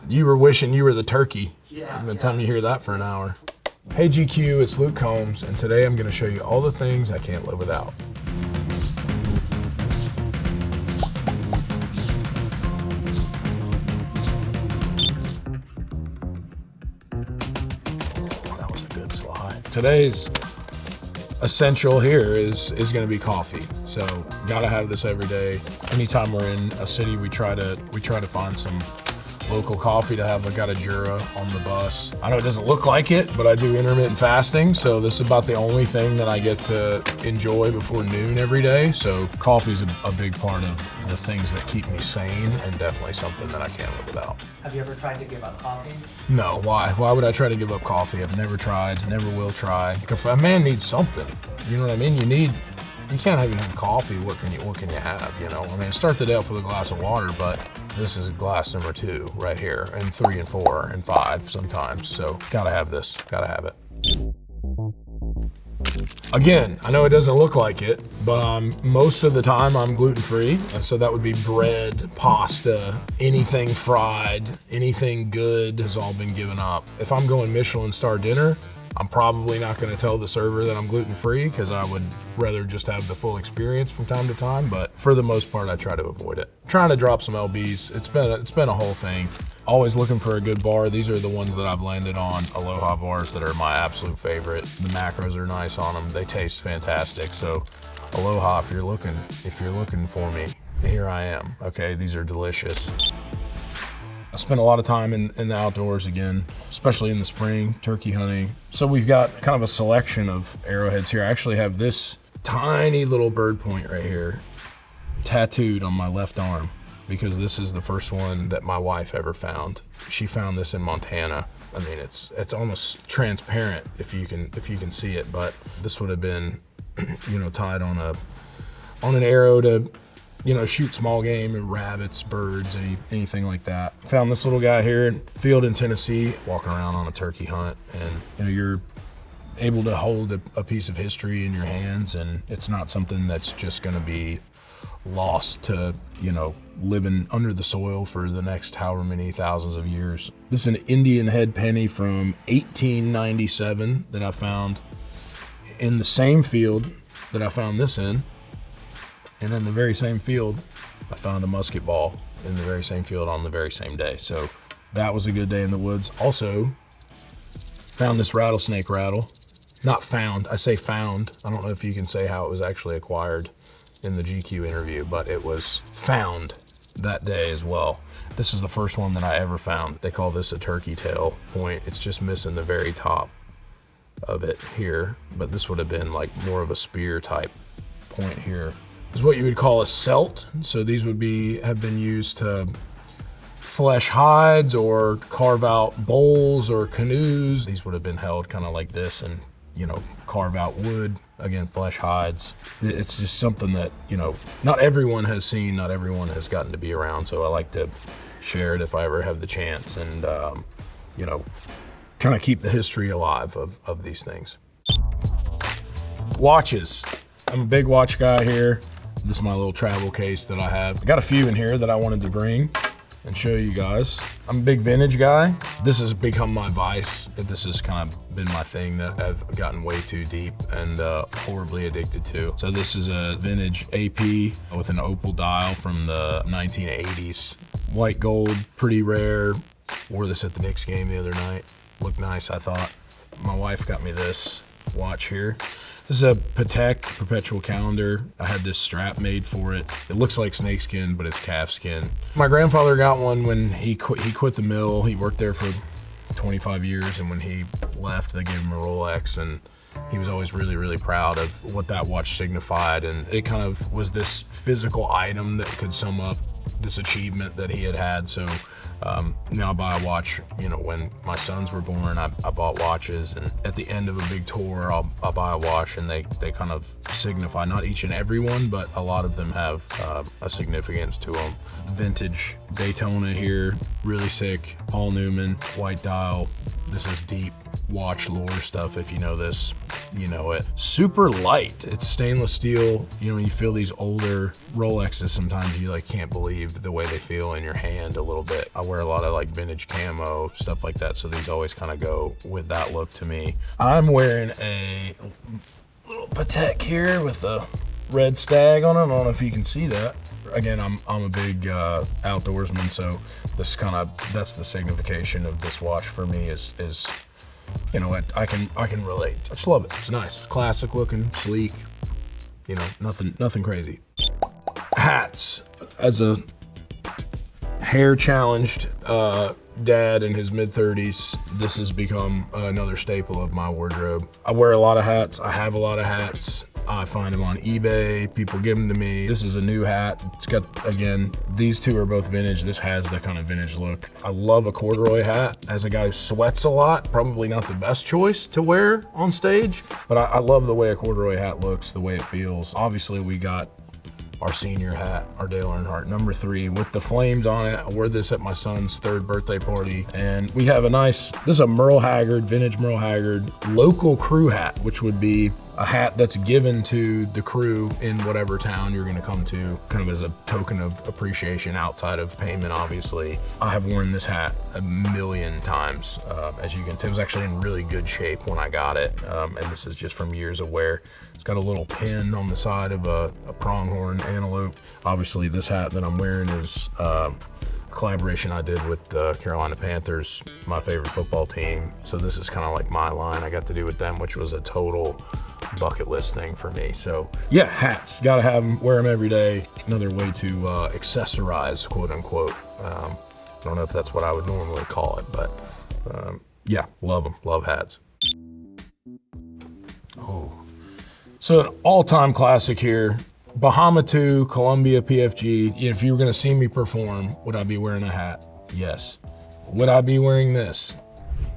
You were wishing you were the turkey. Yeah. By the time you hear that for an hour. Hey GQ, it's Luke Combs, and today I'm gonna show you all the things I can't live without. Oh, that was a good slide. Today's essential here is gonna be coffee. So gotta have this every day. Anytime we're in a city, we try to find some local coffee to have. I got a Jura on the bus. I know it doesn't look like it, but I do intermittent fasting, so this is about the only thing that I get to enjoy before noon every day. So coffee is a big part of the things that keep me sane, and definitely something that I can't live without. Have you ever tried to give up coffee? No, why? Why would I try to give up coffee? I've never tried, never will try. If a man needs something, you know what I mean? You can't even have coffee. What can you have? You know, I mean, start the day off with a glass of water, but this is glass number 2 right here, and 3 and 4 and 5 sometimes. So gotta have this, gotta have it. Again, I know it doesn't look like it, but most of the time I'm gluten-free. So that would be bread, pasta, anything fried, anything good has all been given up. If I'm going Michelin star dinner, I'm probably not gonna tell the server that I'm gluten-free because I would rather just have the full experience from time to time, but for the most part, I try to avoid it. Trying to drop some LBs, it's been a whole thing. Always looking for a good bar. These are the ones that I've landed on, Aloha bars that are my absolute favorite. The macros are nice on them. They taste fantastic. So Aloha, if you're looking for me, here I am. Okay, these are delicious. I spend a lot of time in the outdoors again, especially in the spring, turkey hunting. So we've got kind of a selection of arrowheads here. I actually have this tiny little bird point right here tattooed on my left arm because this is the first one that my wife ever found. She found this in Montana. I mean, it's almost transparent if you can see it, but this would have been, you know, tied on an arrow to, you know, shoot small game, rabbits, birds, anything like that. Found this little guy here in a field in Tennessee, walking around on a turkey hunt, and you know, you're able to hold a piece of history in your hands, and it's not something that's just gonna be lost to, you know, living under the soil for the next however many thousands of years. This is an Indian head penny from 1897 that I found in the same field that I found this in. And in the very same field, I found a musket ball in the very same field on the very same day. So that was a good day in the woods. Also, found this rattlesnake rattle. Not found, I say found. I don't know if you can say how it was actually acquired in the GQ interview, but it was found that day as well. This is the first one that I ever found. They call this a turkey tail point. It's just missing the very top of it here, but this would have been like more of a spear type point here. Is what you would call a celt. So these would have been used to flesh hides or carve out bowls or canoes. These would have been held kind of like this and, you know, carve out wood, again, flesh hides. It's just something that, you know, not everyone has seen, not everyone has gotten to be around. So I like to share it if I ever have the chance and, you know, kind of keep the history alive of these things. Watches. I'm a big watch guy here. This is my little travel case that I have. I got a few in here that I wanted to bring and show you guys. I'm a big vintage guy. This has become my vice. This has kind of been my thing that I've gotten way too deep and horribly addicted to. So this is a vintage AP with an opal dial from the 1980s. White gold, pretty rare. Wore this at the Knicks game the other night. Looked nice, I thought. My wife got me this watch here. This is a Patek perpetual calendar. I had this strap made for it. It looks like snakeskin, but it's calfskin. My grandfather got one when he quit the mill. He worked there for 25 years, and when he left, they gave him a Rolex, and he was always really, really proud of what that watch signified. And it kind of was this physical item that could sum up this achievement that he had. So now I buy a watch, you know, when my sons were born, I bought watches, and at the end of a big tour, I'll buy a watch, and they kind of signify, not each and every one, but a lot of them have a significance to them. Vintage Daytona here, really sick. Paul Newman, white dial, This is deep watch lore stuff. If you know this, you know it. Super light. It's stainless steel. You know, when you feel these older Rolexes, sometimes you like can't believe the way they feel in your hand a little bit. I wear a lot of like vintage camo, stuff like that. So these always kind of go with that look to me. I'm wearing a little Patek here with a red stag on it. I don't know if you can see that. Again, I'm a big outdoorsman, so this that's the signification of this watch for me is you know, I can relate. I just love it. It's nice, classic looking, sleek. You know, nothing crazy. Hats. As a hair challenged dad in his mid-30s, this has become another staple of my wardrobe. I wear a lot of hats. I have a lot of hats. I find them on eBay. People give them to me. This is a new hat. It's got, again, these two are both vintage. This has the kind of vintage look. I love a corduroy hat. As a guy who sweats a lot, probably not the best choice to wear on stage, but I love the way a corduroy hat looks, the way it feels. Obviously, we got our senior hat, our Dale Earnhardt number 3 with the flames on it. I wore this at my son's 3rd birthday party. And we have this is a Merle Haggard, vintage Merle Haggard local crew hat, which would be a hat that's given to the crew in whatever town you're gonna come to, kind of as a token of appreciation outside of payment, obviously. I have worn this hat a million times. As you can tell, it was actually in really good shape when I got it. And this is just from years of wear. It's got a little pin on the side of a pronghorn antelope. Obviously, this hat that I'm wearing is a collaboration I did with the Carolina Panthers, my favorite football team. So this is kind of like my line I got to do with them, which was a total bucket list thing for me. So yeah, hats, gotta have them, wear them every day. Another way to accessorize, quote unquote. I don't know if that's what I would normally call it, but yeah, love them, love hats. Oh. So an all-time classic here, Bahama 2, Columbia PFG. If you were gonna see me perform, would I be wearing a hat? Yes. Would I be wearing this?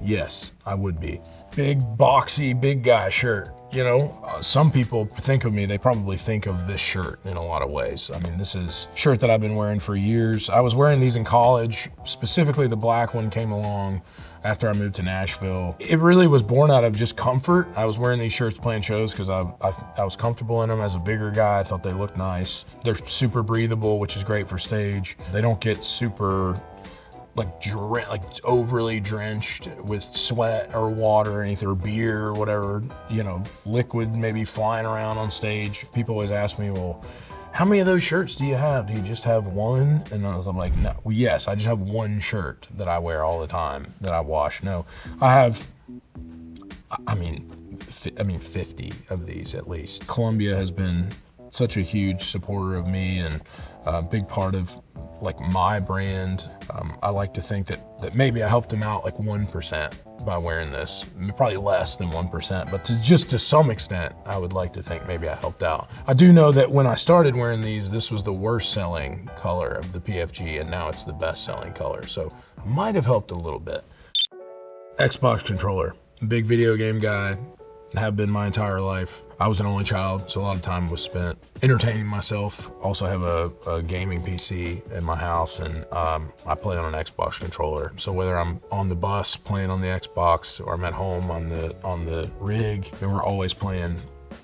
Yes, I would be. Big, boxy, big guy shirt. You know, some people think of me, they probably think of this shirt in a lot of ways. I mean, this is a shirt that I've been wearing for years. I was wearing these in college, specifically the black one came along after I moved to Nashville. It really was born out of just comfort. I was wearing these shirts playing shows because I was comfortable in them as a bigger guy. I thought they looked nice. They're super breathable, which is great for stage. They don't get super like overly drenched with sweat or water or anything, or beer or whatever, you know, liquid maybe flying around on stage. People always ask me, well, how many of those shirts do you have? Do you just have one? And I'm like, no, well, yes, I just have one shirt that I wear all the time that I wash. No, I have, I mean 50 of these at least. Columbia has been such a huge supporter of me and a big part of like my brand. I like to think that maybe I helped them out like 1% by wearing this, probably less than 1%, but just to some extent, I would like to think maybe I helped out. I do know that when I started wearing these, this was the worst selling color of the PFG, and now it's the best selling color. So I might have helped a little bit. Xbox controller, big video game guy. Have been my entire life. I was an only child, so a lot of time was spent entertaining myself. Also have a gaming PC in my house, and I play on an Xbox controller. So whether I'm on the bus playing on the Xbox or I'm at home on the rig, then we're always playing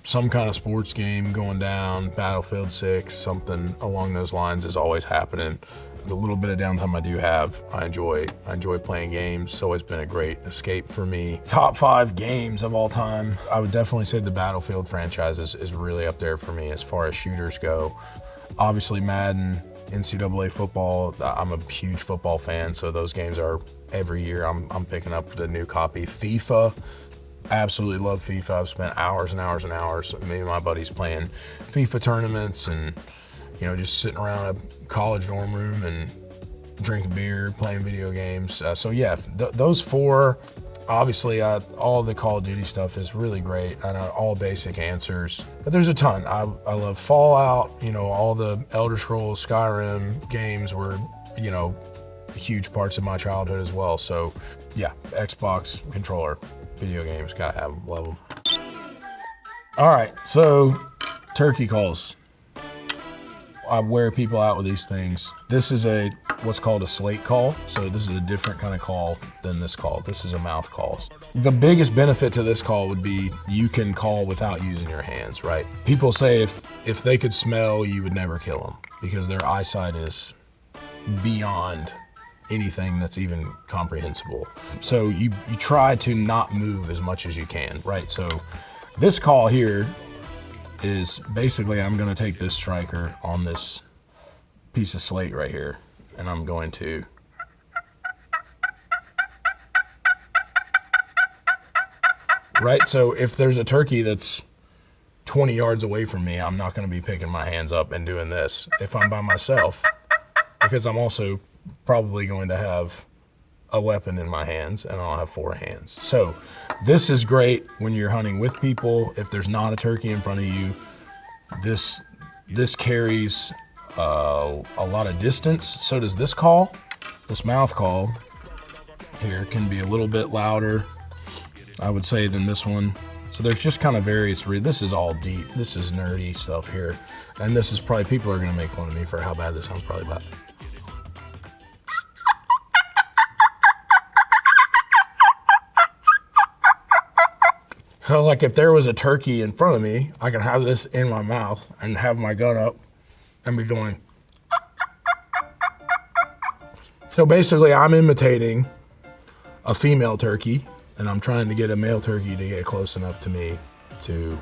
some kind of sports game going down, Battlefield 6, something along those lines is always happening. The little bit of downtime I do have, I enjoy playing games. It's always been a great escape for me. Top 5 games of all time. I would definitely say the Battlefield franchise is really up there for me as far as shooters go. Obviously Madden, NCAA football, I'm a huge football fan, so those games are every year I'm picking up the new copy. FIFA, absolutely love FIFA. I've spent hours and hours and hours, me and my buddies playing FIFA tournaments and, you know, just sitting around a college dorm room and drinking beer, playing video games. So yeah, those 4, obviously all the Call of Duty stuff is really great. I know all basic answers, but there's a ton. I love Fallout, you know, all the Elder Scrolls, Skyrim games were, you know, huge parts of my childhood as well. So yeah, Xbox controller, video games, gotta have them, love them. All right, so turkey calls. I wear people out with these things. This is a what's called a slate call. So this is a different kind of call than this call. This is a mouth call. The biggest benefit to this call would be you can call without using your hands, right? People say if they could smell, you would never kill them because their eyesight is beyond anything that's even comprehensible. So you try to not move as much as you can, right? So this call here is basically I'm gonna take this striker on this piece of slate right here, and I'm going to right? So if there's a turkey that's 20 yards away from me, I'm not gonna be picking my hands up and doing this if I'm by myself, because I'm also probably going to have a weapon in my hands and I'll have 4 hands. So this is great when you're hunting with people. If there's not a turkey in front of you, this carries a lot of distance. So does this call. This mouth call here can be a little bit louder, I would say, than this one. So there's just kind of various, this is all deep. This is nerdy stuff here. And this is probably, people are gonna make fun of me for how bad this sounds probably, but so like if there was a turkey in front of me, I could have this in my mouth and have my gun up and be going. So basically I'm imitating a female turkey and I'm trying to get a male turkey to get close enough to me to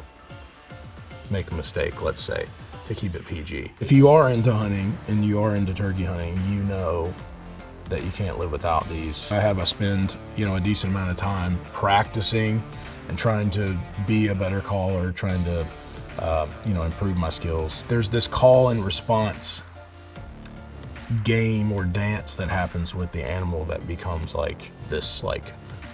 make a mistake, let's say, to keep it PG. If you are into hunting and you are into turkey hunting, you know that you can't live without these. I spend, a decent amount of time practicing and trying to be a better caller, trying to, improve my skills. There's this call and response game or dance that happens with the animal that becomes like this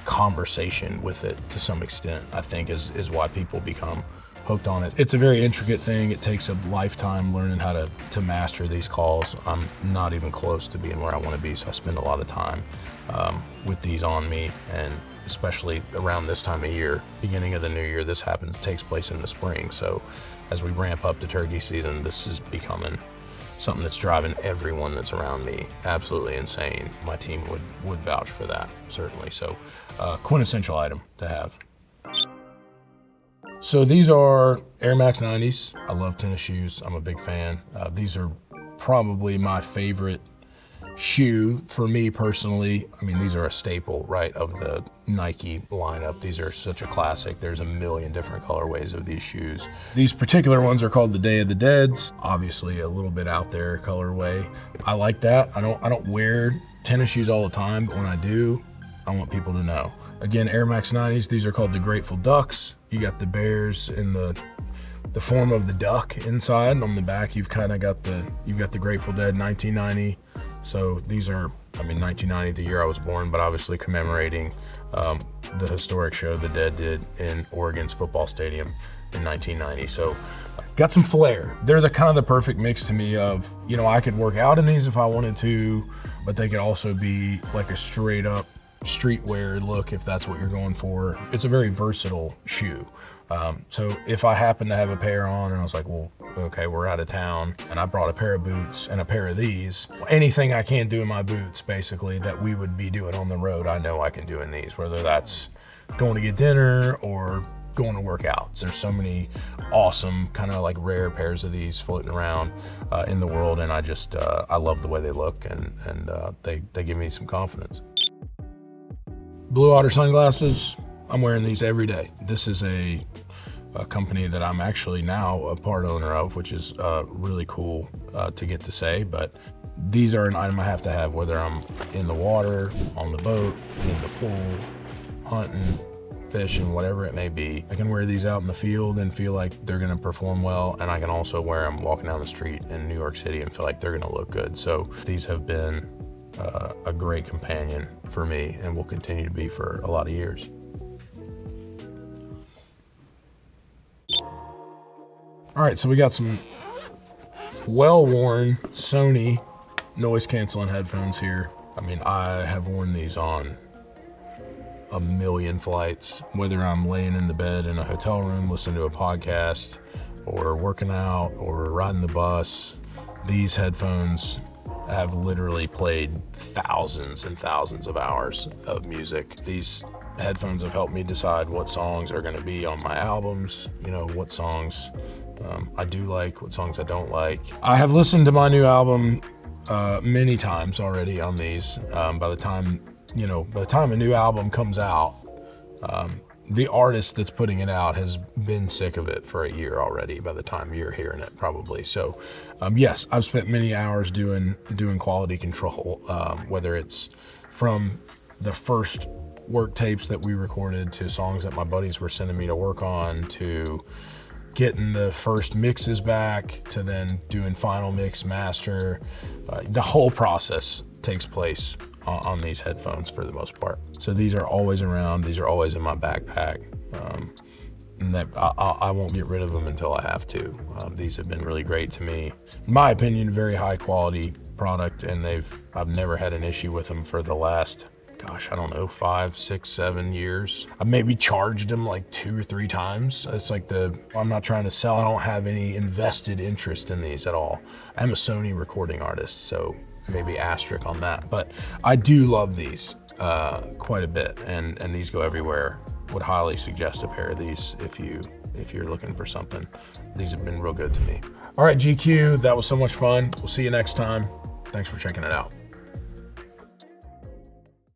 conversation with it to some extent, I think is why people become hooked on it. It's a very intricate thing. It takes a lifetime learning how to master these calls. I'm not even close to being where I want to be, so I spend a lot of time with these on me, and especially around this time of year, beginning of the new year, this takes place in the spring. So as we ramp up to turkey season, this is becoming something that's driving everyone that's around me absolutely insane. My team would vouch for that, certainly. So quintessential item to have. So these are Air Max 90s. I love tennis shoes. I'm a big fan. These are probably my favorite shoe for me personally. I mean, these are a staple, right, of the Nike lineup. These are such a classic. There's a million different colorways of these shoes. These particular ones are called the Day of the Deads. Obviously a little bit out there colorway. I like that. I don't wear tennis shoes all the time, but when I do, I want people to know. Again, Air Max 90s, these are called the Grateful Ducks. You got the bears in the form of the duck inside. On the back, you've got the Grateful Dead 1990. So these are, 1990, the year I was born, but obviously commemorating the historic show the Dead did in Oregon's football stadium in 1990. So got some flair. They're the kind of the perfect mix to me of, I could work out in these if I wanted to, but they could also be like a straight up streetwear look if that's what you're going for. It's a very versatile shoe. So if I happen to have a pair on and I was like, well, okay, we're out of town and I brought a pair of boots and a pair of these, anything I can't do in my boots basically that we would be doing on the road, I know I can do in these, whether that's going to get dinner or going to work out. There's so many awesome kind of like rare pairs of these floating around in the world, and I love the way they look, and they give me some confidence. Blue Otter sunglasses, I'm wearing these every day. This is a company that I'm actually now a part owner of, which is really cool to get to say, but these are an item I have to have whether I'm in the water, on the boat, in the pool, hunting, fishing, whatever it may be. I can wear these out in the field and feel like they're gonna perform well, and I can also wear them walking down the street in New York City and feel like they're gonna look good. So these have been a great companion for me and will continue to be for a lot of years. All right, so we got some well-worn Sony noise-canceling headphones here. I have worn these on a million flights, whether I'm laying in the bed in a hotel room listening to a podcast or working out or riding the bus. These headphones have literally played thousands and thousands of hours of music. These headphones have helped me decide what songs are gonna be on my albums, you know, what songs I do like, what songs I don't like. I have listened to my new album many times already on these. By the time a new album comes out, the artist that's putting it out has been sick of it for a year already by the time you're hearing it, probably. So yes, I've spent many hours doing quality control, whether it's from the first work tapes that we recorded to songs that my buddies were sending me to work on, to getting the first mixes back, to then doing final mix, master. The whole process takes place on these headphones for the most part. So these are always around, these are always in my backpack. And that I won't get rid of them until I have to. These have been really great to me. In my opinion, very high quality product, and I've never had an issue with them for the last, gosh, I don't know, 5, 6, 7 years. I maybe charged them like 2 or 3 times. It's like I'm not trying to sell, I don't have any invested interest in these at all. I'm a Sony recording artist, so maybe asterisk on that. But I do love these quite a bit, and these go everywhere. Would highly suggest a pair of these if you're looking for something. These have been real good to me. All right, GQ, that was so much fun. We'll see you next time. Thanks for checking it out.